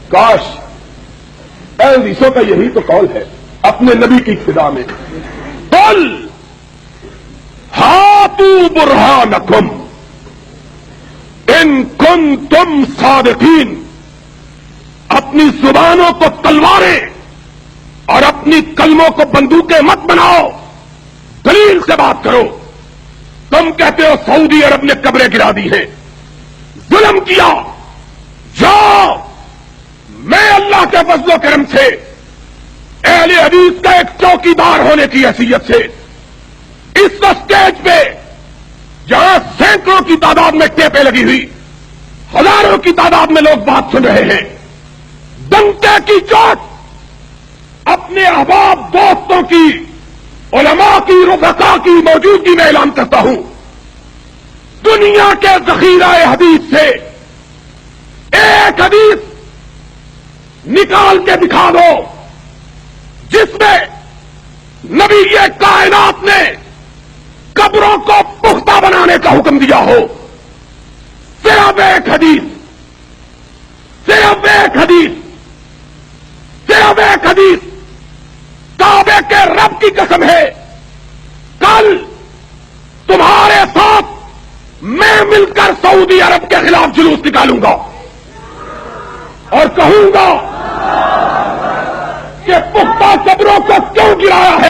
کاش اے حدیثوں کا یہی تو قول ہے اپنے نبی کی ابتدا میں، قل ہاتوا برہانکم ان کنتم صادقین، اپنی زبانوں کو تلواریں اور اپنی کلموں کو بندوقیں مت بناؤ، دلیل سے بات کرو۔ تم کہتے ہو سعودی عرب نے قبریں گرا دی ہیں، ظلم کیا، جاؤ میں اللہ کے فضل و کرم سے اہل حدیث کا ایک چوکیدار ہونے کی حیثیت سے اس اسٹیج پہ جہاں سینکڑوں کی تعداد میں ٹیپیں لگی ہوئی، ہزاروں کی تعداد میں لوگ بات سن رہے ہیں، ڈنکے کی چوٹ اپنے احباب دوستوں کی، علماء کی، رفقا کی موجودگی میں اعلان کرتا ہوں، دنیا کے ذخیرہ حدیث سے ایک حدیث نکال کے دکھا دو جس میں نبی کائنات نے قبروں کو پختہ بنانے کا حکم دیا ہو۔ صرف ایک حدیث، صرف ایک حدیث، صرف ایک حدیث، کعبے کے رب کی قسم ہے، کل تمہارے ساتھ میں مل کر سعودی عرب کے خلاف جلوس نکالوں گا اور کہوں گا کہ پختہ قبروں کو کیوں گرایا ہے۔